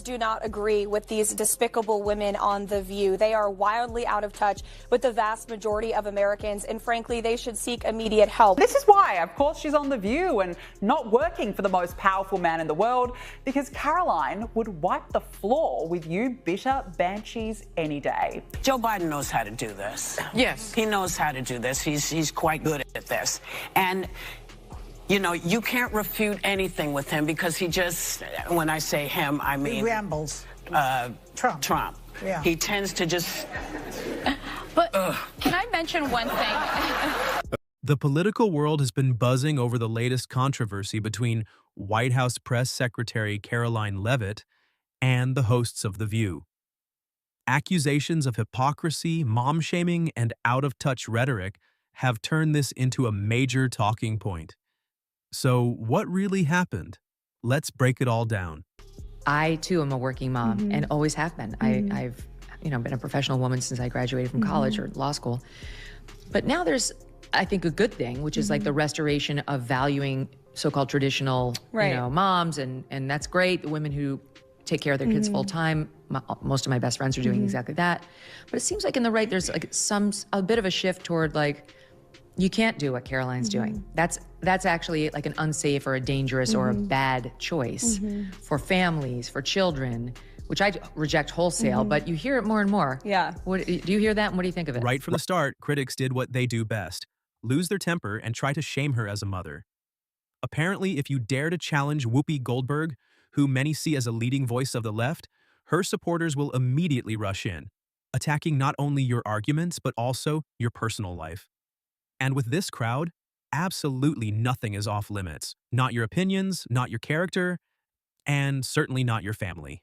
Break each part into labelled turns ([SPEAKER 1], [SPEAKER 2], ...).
[SPEAKER 1] others do not agree with these despicable women on The View. They are wildly out of touch with the vast majority of Americans, and frankly, they should seek immediate help.
[SPEAKER 2] This is why, of course, she's on The View and not working for the most powerful man in the world, because Karoline would wipe the floor with you bitter banshees any day.
[SPEAKER 3] Joe Biden knows how to do this.
[SPEAKER 4] Yes.
[SPEAKER 3] He knows how to do this. He's quite good at this. And you know, you can't refute anything with him because he just, when I say him, I mean...
[SPEAKER 5] He rambles.
[SPEAKER 3] Trump.
[SPEAKER 5] Yeah.
[SPEAKER 3] He tends to just...
[SPEAKER 6] But can I mention one thing?
[SPEAKER 7] The political world has been buzzing over the latest controversy between White House Press Secretary Karoline Leavitt and the hosts of The View. Accusations of hypocrisy, mom-shaming, and out-of-touch rhetoric have turned this into a major talking point. So what really happened? Let's break it all down.
[SPEAKER 4] I, too, am a working mom and always have been. I've been a professional woman since I graduated from college or law school. But now there's, I think, a good thing, which is like the restoration of valuing so-called traditional, moms. And that's great. The women who take care of their kids full time, most of my best friends are doing exactly that. But it seems like in the right, there's like a bit of a shift toward like, you can't do what Karoline's doing. That's actually like an unsafe or a dangerous or a bad choice for families, for children, which I reject wholesale, but you hear it more and more.
[SPEAKER 1] Yeah.
[SPEAKER 4] Do you hear that, and what do you think of it?
[SPEAKER 7] Right from the start, critics did what they do best, lose their temper and try to shame her as a mother. Apparently, if you dare to challenge Whoopi Goldberg, who many see as a leading voice of the left, her supporters will immediately rush in, attacking not only your arguments, but also your personal life. And with this crowd, absolutely nothing is off limits. Not your opinions, not your character, and certainly not your family.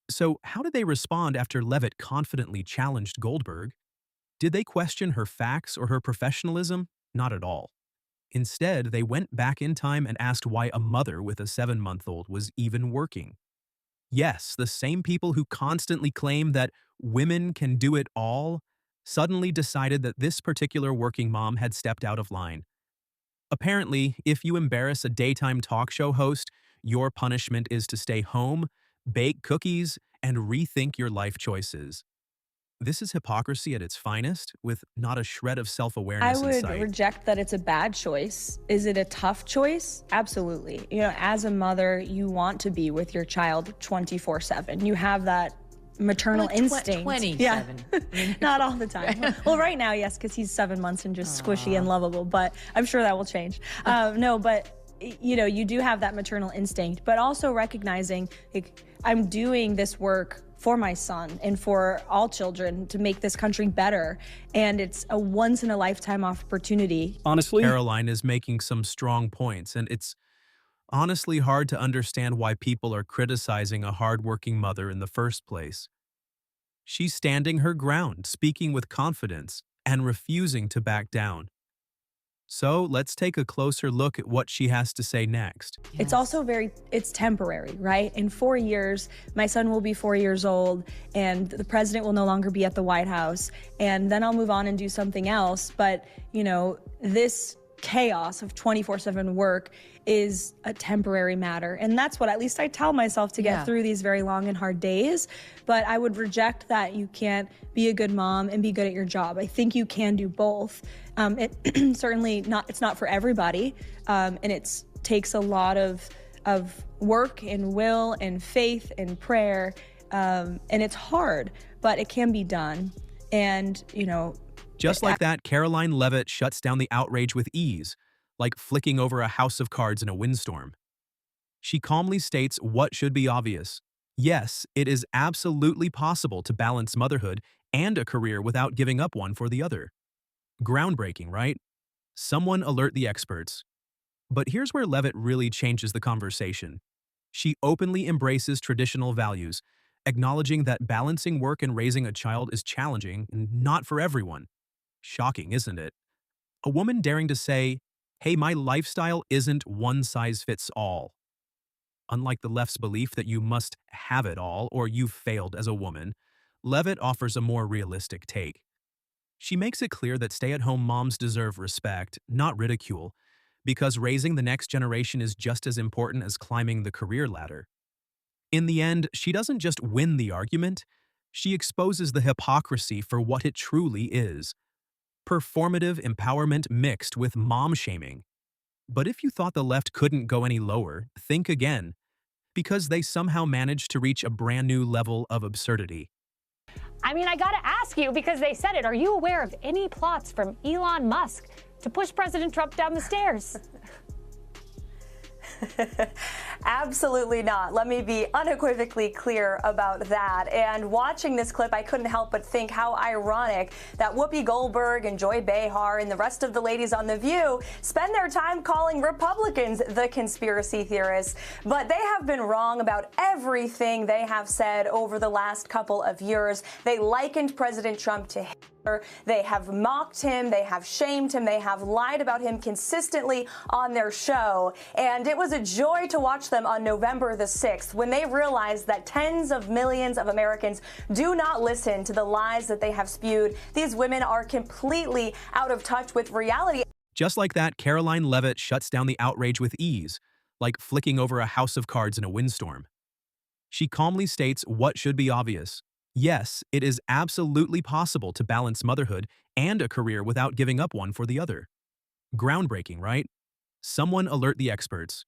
[SPEAKER 7] So how did they respond after Leavitt confidently challenged Goldberg? Did they question her facts or her professionalism? Not at all. Instead, they went back in time and asked why a mother with a 7-month-old was even working. Yes, the same people who constantly claim that women can do it all suddenly decided that this particular working mom had stepped out of line. Apparently, if you embarrass a daytime talk show host, your punishment is to stay home, bake cookies, and rethink your life choices. This is hypocrisy at its finest, with not a shred of self-awareness in sight.
[SPEAKER 1] I would reject that it's a bad choice. Is it a tough choice? Absolutely. You know, as a mother, you want to be with your child 24/7. You have that maternal instinct.
[SPEAKER 4] 27.
[SPEAKER 1] Yeah. Not all the time. Well, right now, yes, because he's 7 months and just squishy and lovable, but I'm sure that will change. No, but you know, you do have that maternal instinct, but also recognizing, like, I'm doing this work for my son and for all children to make this country better. And it's a once-in-a-lifetime opportunity.
[SPEAKER 7] Honestly, Karoline is making some strong points, and it's honestly hard to understand why people are criticizing a hardworking mother in the first place. She's standing her ground, speaking with confidence, and refusing to back down. So let's take a closer look at what she has to say next.
[SPEAKER 1] Yes. It's also it's temporary, right? In 4 years, my son will be 4 years old and the president will no longer be at the White House. And then I'll move on and do something else. But, you know, this chaos of 24/7 work is a temporary matter. And that's what at least I tell myself to get through these very long and hard days. But I would reject that you can't be a good mom and be good at your job. I think you can do both. It certainly it's not for everybody. And it takes a lot of work and will and faith and prayer. And it's hard, but it can be done. And, you know,
[SPEAKER 7] just like that, Karoline Leavitt shuts down the outrage with ease, like flicking over a house of cards in a windstorm. She calmly states what should be obvious. Yes, it is absolutely possible to balance motherhood and a career without giving up one for the other. Groundbreaking, right? Someone alert the experts. But here's where Leavitt really changes the conversation. She openly embraces traditional values, acknowledging that balancing work and raising a child is challenging and not for everyone. Shocking, isn't it? A woman daring to say, hey, my lifestyle isn't one size fits all. Unlike the left's belief that you must have it all or you've failed as a woman, Leavitt offers a more realistic take. She makes it clear that stay-at-home moms deserve respect, not ridicule, because raising the next generation is just as important as climbing the career ladder. In the end, she doesn't just win the argument, she exposes the hypocrisy for what it truly is. Performative empowerment mixed with mom-shaming. But if you thought the left couldn't go any lower, think again, because they somehow managed to reach a brand new level of absurdity.
[SPEAKER 5] I mean, I gotta ask you, because they said it, are you aware of any plots from Elon Musk to push President Trump down the stairs?
[SPEAKER 8] Absolutely not. Let me be unequivocally clear about that. And watching this clip, I couldn't help but think how ironic that Whoopi Goldberg and Joy Behar and the rest of the ladies on The View spend their time calling Republicans the conspiracy theorists. But they have been wrong about everything they have said over the last couple of years. They likened President Trump to Hitler. They have mocked him. They have shamed him. They have lied about him consistently on their show. And it was a joy to watch them on November the 6th when they realized that tens of millions of Americans do not listen to the lies that they have spewed. These women are completely out of touch with reality.
[SPEAKER 7] Just like that, Karoline Leavitt shuts down the outrage with ease, like flicking over a house of cards in a windstorm. She calmly states what should be obvious. Yes, it is absolutely possible to balance motherhood and a career without giving up one for the other. Groundbreaking, right? Someone alert the experts.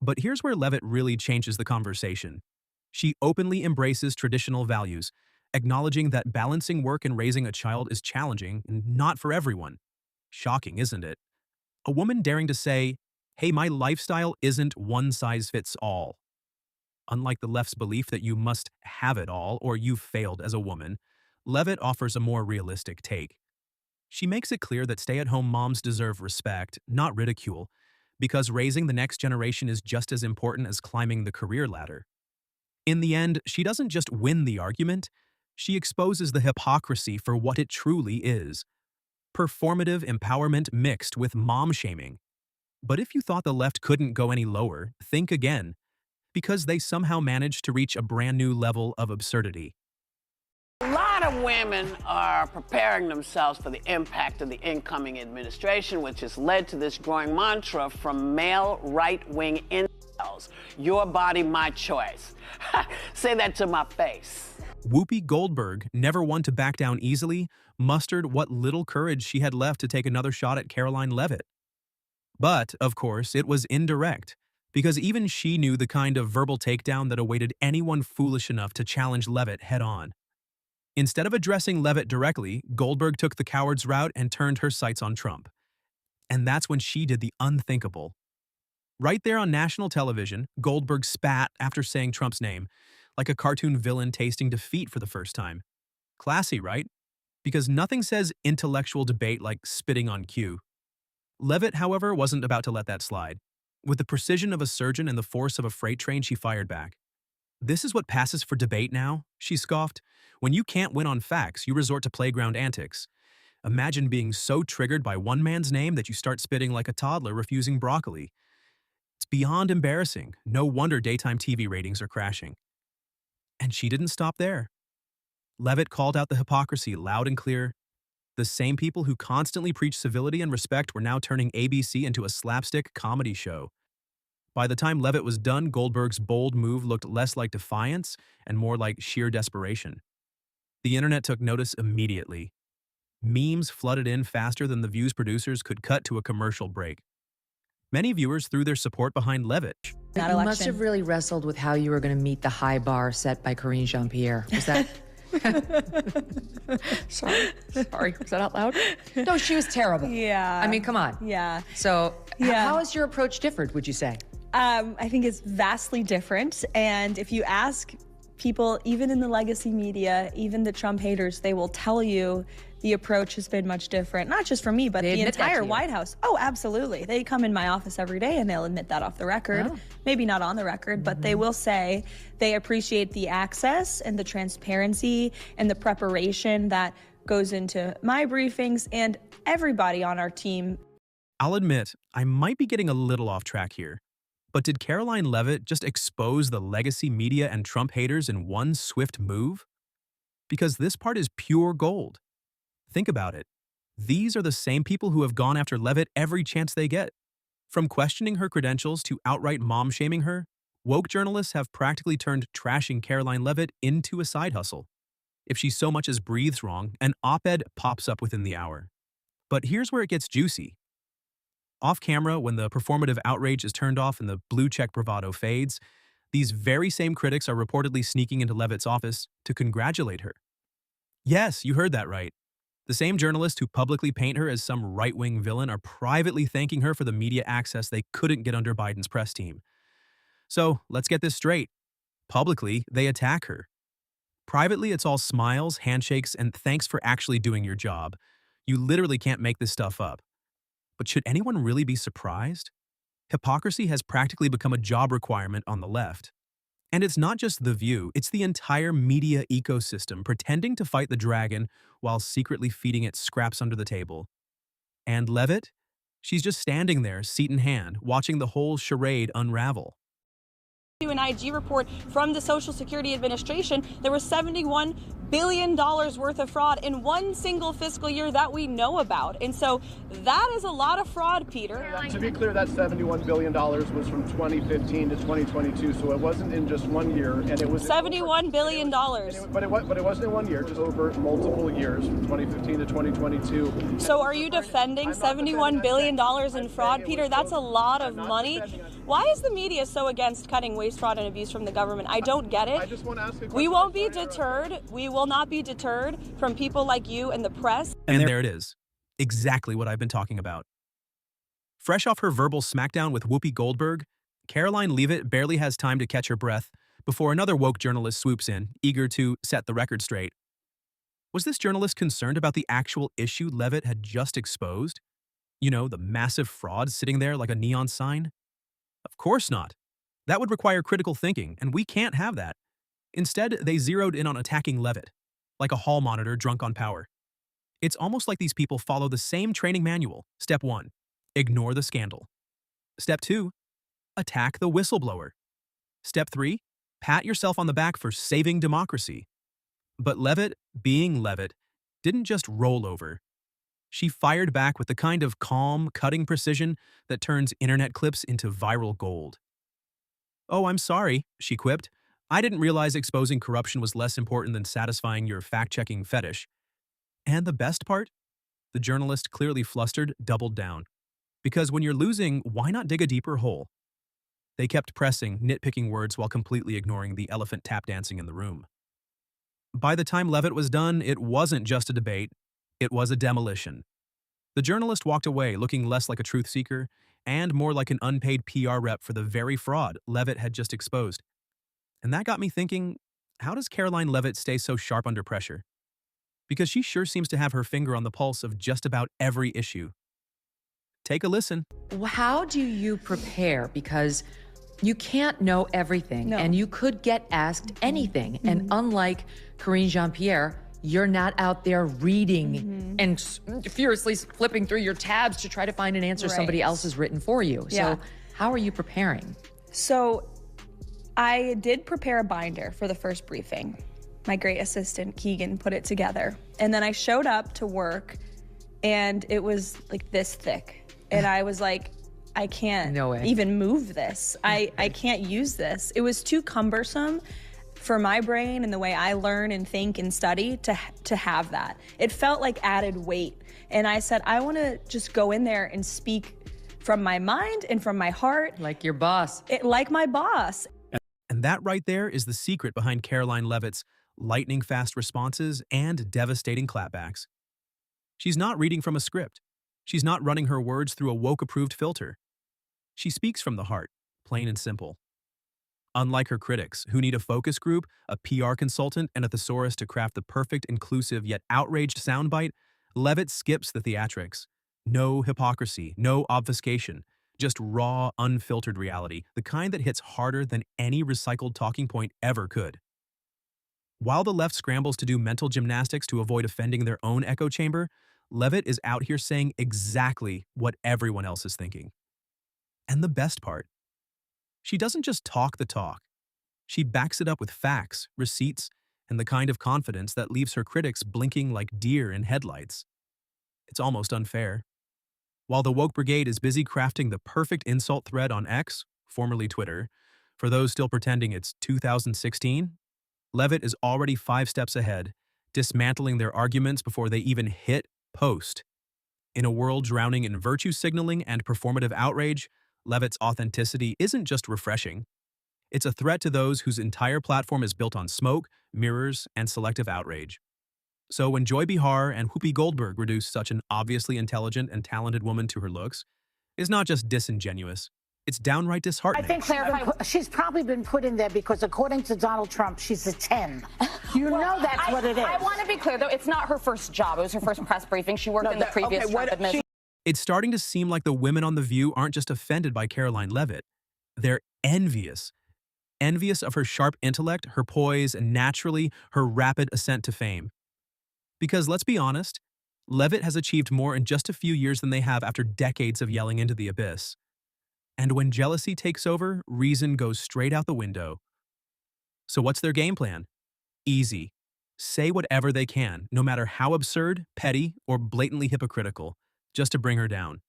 [SPEAKER 7] But here's where Leavitt really changes the conversation. She openly embraces traditional values, acknowledging that balancing work and raising a child is challenging and not for everyone. Shocking, isn't it? A woman daring to say, hey, my lifestyle isn't one size fits all. Unlike the left's belief that you must have it all or you've failed as a woman, Leavitt offers a more realistic take. She makes it clear that stay-at-home moms deserve respect, not ridicule, because raising the next generation is just as important as climbing the career ladder. In the end, she doesn't just win the argument, she exposes the hypocrisy for what it truly is. Performative empowerment mixed with mom-shaming. But if you thought the left couldn't go any lower, think again, because they somehow managed to reach a brand new level of absurdity.
[SPEAKER 3] A lot of women are preparing themselves for the impact of the incoming administration, which has led to this growing mantra from male right-wing incels. Your body, my choice. Say that to my face.
[SPEAKER 7] Whoopi Goldberg, never one to back down easily, mustered what little courage she had left to take another shot at Karoline Leavitt. But, of course, it was indirect, because even she knew the kind of verbal takedown that awaited anyone foolish enough to challenge Leavitt head-on. Instead of addressing Leavitt directly, Goldberg took the coward's route and turned her sights on Trump. And that's when she did the unthinkable. Right there on national television, Goldberg spat after saying Trump's name, like a cartoon villain tasting defeat for the first time. Classy, right? Because nothing says intellectual debate like spitting on cue. Leavitt, however, wasn't about to let that slide. With the precision of a surgeon and the force of a freight train, she fired back. This is what passes for debate now, she scoffed. When you can't win on facts, you resort to playground antics. Imagine being so triggered by one man's name that you start spitting like a toddler refusing broccoli. It's beyond embarrassing. No wonder daytime TV ratings are crashing. And she didn't stop there. Leavitt called out the hypocrisy loud and clear. The same people who constantly preach civility and respect were now turning ABC into a slapstick comedy show. By the time Leavitt was done, Goldberg's bold move looked less like defiance and more like sheer desperation. The internet took notice immediately. Memes flooded in faster than The View's producers could cut to a commercial break. Many viewers threw their support behind Leavitt.
[SPEAKER 4] You must have really wrestled with how you were going to meet the high bar set by Karine Jean-Pierre. Was that... Sorry. Was that out loud? No, she was terrible.
[SPEAKER 1] Yeah.
[SPEAKER 4] I mean, come on.
[SPEAKER 1] Yeah.
[SPEAKER 4] So
[SPEAKER 1] Yeah.
[SPEAKER 4] how has your approach differed, would you say?
[SPEAKER 1] I think it's vastly different. And if you ask people, even in the legacy media, even the Trump haters, they will tell you the approach has been much different. Not just for me, but
[SPEAKER 4] They
[SPEAKER 1] the
[SPEAKER 4] admit that to
[SPEAKER 1] entire
[SPEAKER 4] you.
[SPEAKER 1] White House. Oh, absolutely. They come in my office every day and they'll admit that off the record.
[SPEAKER 4] Oh.
[SPEAKER 1] Maybe not on the record, but they will say they appreciate the access and the transparency and the preparation that goes into my briefings and everybody on our team.
[SPEAKER 7] I'll admit, I might be getting a little off track here. But did Karoline Leavitt just expose the legacy media and Trump haters in one swift move? Because this part is pure gold. Think about it. These are the same people who have gone after Leavitt every chance they get. From questioning her credentials to outright mom-shaming her, woke journalists have practically turned trashing Karoline Leavitt into a side hustle. If she so much as breathes wrong, an op-ed pops up within the hour. But here's where it gets juicy. Off camera, when the performative outrage is turned off and the blue-check bravado fades, these very same critics are reportedly sneaking into Leavitt's office to congratulate her. Yes, you heard that right. The same journalists who publicly paint her as some right-wing villain are privately thanking her for the media access they couldn't get under Biden's press team. So, let's get this straight. Publicly, they attack her. Privately, it's all smiles, handshakes, and thanks for actually doing your job. You literally can't make this stuff up. But should anyone really be surprised? Hypocrisy has practically become a job requirement on the left. And it's not just The View, it's the entire media ecosystem pretending to fight the dragon while secretly feeding it scraps under the table. And Leavitt? She's just standing there, seat in hand, watching the whole charade unravel.
[SPEAKER 1] An IG report from the Social Security Administration, there was $71 billion worth of fraud in one single fiscal year that we know about. And so that is a lot of fraud, Peter.
[SPEAKER 9] To be clear, that $71 billion was from 2015 to 2022, so it wasn't in just one year. And it was
[SPEAKER 1] $71 billion.
[SPEAKER 9] But it wasn't in one year, just over multiple years, from 2015 to 2022.
[SPEAKER 1] So are you defending $71 billion in fraud, Peter? That's a lot of money. Why is the media so against cutting waste, fraud, and abuse from the government? I don't get it.
[SPEAKER 9] I just want to ask a question.
[SPEAKER 1] We won't be deterred. We will not be deterred from people like you and the press.
[SPEAKER 7] And there it is. Exactly what I've been talking about. Fresh off her verbal smackdown with Whoopi Goldberg, Karoline Leavitt barely has time to catch her breath before another woke journalist swoops in, eager to set the record straight. Was this journalist concerned about the actual issue Leavitt had just exposed? You know, the massive fraud sitting there like a neon sign? Of course not. That would require critical thinking, and we can't have that. Instead, they zeroed in on attacking Leavitt, like a hall monitor drunk on power. It's almost like these people follow the same training manual. Step 1, ignore the scandal. Step 2, attack the whistleblower. Step 3, pat yourself on the back for saving democracy. But Leavitt, being Leavitt, didn't just roll over. She fired back with the kind of calm, cutting precision that turns internet clips into viral gold. "Oh, I'm sorry," she quipped. "I didn't realize exposing corruption was less important than satisfying your fact-checking fetish." And the best part? The journalist, clearly flustered, doubled down. Because when you're losing, why not dig a deeper hole? They kept pressing, nitpicking words while completely ignoring the elephant tap dancing in the room. By the time Leavitt was done, it wasn't just a debate, it was a demolition. The journalist walked away looking less like a truth seeker and more like an unpaid PR rep for the very fraud Leavitt had just exposed. And that got me thinking, how does Karoline Leavitt stay so sharp under pressure? Because she sure seems to have her finger on the pulse of just about every issue. Take a listen.
[SPEAKER 4] How do you prepare? Because you can't know everything, and you could get asked anything. And unlike Karine Jean-Pierre, you're not out there reading and furiously flipping through your tabs to try to find an answer somebody else has written for you.
[SPEAKER 1] Yeah.
[SPEAKER 4] So how are you preparing?
[SPEAKER 1] So I did prepare a binder for the first briefing. My great assistant, Keegan, put it together. And then I showed up to work, and it was like this thick. And I was like, I can't even move this. I can't use this. It was too cumbersome for my brain and the way I learn and think and study to have that. It felt like added weight. And I said, I want to just go in there and speak from my mind and from my heart.
[SPEAKER 4] Like your boss.
[SPEAKER 1] Like my boss.
[SPEAKER 7] And that right there is the secret behind Karoline Leavitt's lightning-fast responses and devastating clapbacks. She's not reading from a script. She's not running her words through a woke-approved filter. She speaks from the heart, plain and simple. Unlike her critics, who need a focus group, a PR consultant, and a thesaurus to craft the perfect, inclusive, yet outraged soundbite, Leavitt skips the theatrics. No hypocrisy, no obfuscation, just raw, unfiltered reality, the kind that hits harder than any recycled talking point ever could. While the left scrambles to do mental gymnastics to avoid offending their own echo chamber, Leavitt is out here saying exactly what everyone else is thinking. And the best part, she doesn't just talk the talk. She backs it up with facts, receipts, and the kind of confidence that leaves her critics blinking like deer in headlights. It's almost unfair. While the woke brigade is busy crafting the perfect insult thread on X, formerly Twitter, for those still pretending it's 2016, Leavitt is already 5 steps ahead, dismantling their arguments before they even hit post. In a world drowning in virtue signaling and performative outrage, Leavitt's authenticity isn't just refreshing. It's a threat to those whose entire platform is built on smoke, mirrors, and selective outrage. So when Joy Behar and Whoopi Goldberg reduce such an obviously intelligent and talented woman to her looks, it's not just disingenuous, it's downright disheartening.
[SPEAKER 10] I think she's probably been put in there because according to Donald Trump, she's a 10. You know that's what it is.
[SPEAKER 11] I want to be clear, though, it's not her first job. It was her first press briefing. She worked in the previous Trump administration.
[SPEAKER 7] It's starting to seem like the women on The View aren't just offended by Karoline Leavitt. They're envious. Envious of her sharp intellect, her poise, and naturally, her rapid ascent to fame. Because let's be honest, Leavitt has achieved more in just a few years than they have after decades of yelling into the abyss. And when jealousy takes over, reason goes straight out the window. So what's their game plan? Easy. Say whatever they can, no matter how absurd, petty, or blatantly hypocritical, just to bring her down.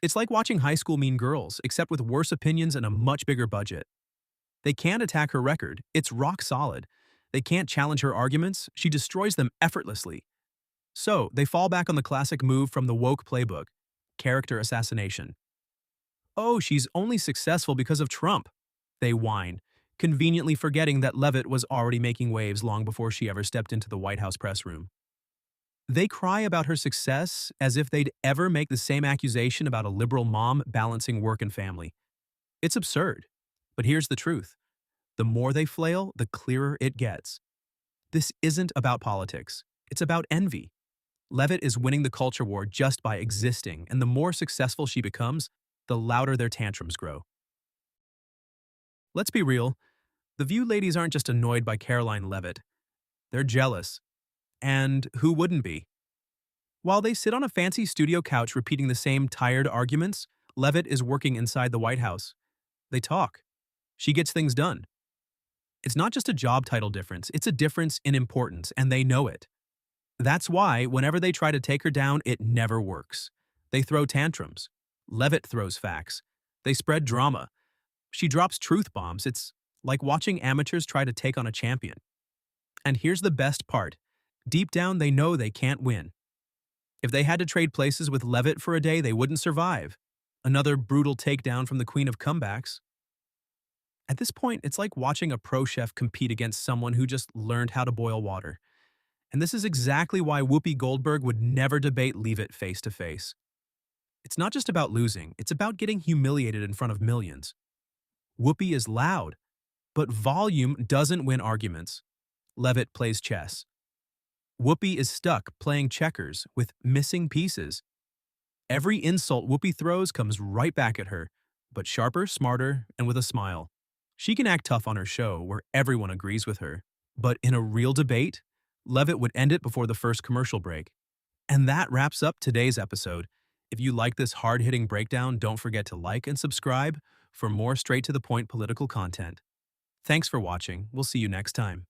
[SPEAKER 7] It's like watching High School Mean Girls, except with worse opinions and a much bigger budget. They can't attack her record. It's rock solid. They can't challenge her arguments. She destroys them effortlessly. So they fall back on the classic move from the woke playbook, character assassination. Oh, she's only successful because of Trump, they whine, conveniently forgetting that Leavitt was already making waves long before she ever stepped into the White House press room. They cry about her success as if they'd ever make the same accusation about a liberal mom balancing work and family. It's absurd, but here's the truth. The more they flail, the clearer it gets. This isn't about politics. It's about envy. Leavitt is winning the culture war just by existing, and the more successful she becomes, the louder their tantrums grow. Let's be real. The View ladies aren't just annoyed by Karoline Leavitt. They're jealous. And who wouldn't be? While they sit on a fancy studio couch repeating the same tired arguments, Leavitt is working inside the White House. They talk. She gets things done. It's not just a job title difference, it's a difference in importance, and they know it. That's why, whenever they try to take her down, it never works. They throw tantrums. Leavitt throws facts. They spread drama. She drops truth bombs. It's like watching amateurs try to take on a champion. And here's the best part. Deep down, they know they can't win. If they had to trade places with Leavitt for a day, they wouldn't survive. Another brutal takedown from the queen of comebacks. At this point, it's like watching a pro chef compete against someone who just learned how to boil water. And this is exactly why Whoopi Goldberg would never debate Leavitt face to face. It's not just about losing, it's about getting humiliated in front of millions. Whoopi is loud, but volume doesn't win arguments. Leavitt plays chess. Whoopi is stuck playing checkers with missing pieces. Every insult Whoopi throws comes right back at her, but sharper, smarter, and with a smile. She can act tough on her show where everyone agrees with her, but in a real debate, Leavitt would end it before the first commercial break. And that wraps up today's episode. If you like this hard-hitting breakdown, don't forget to like and subscribe for more straight-to-the-point political content. Thanks for watching. We'll see you next time.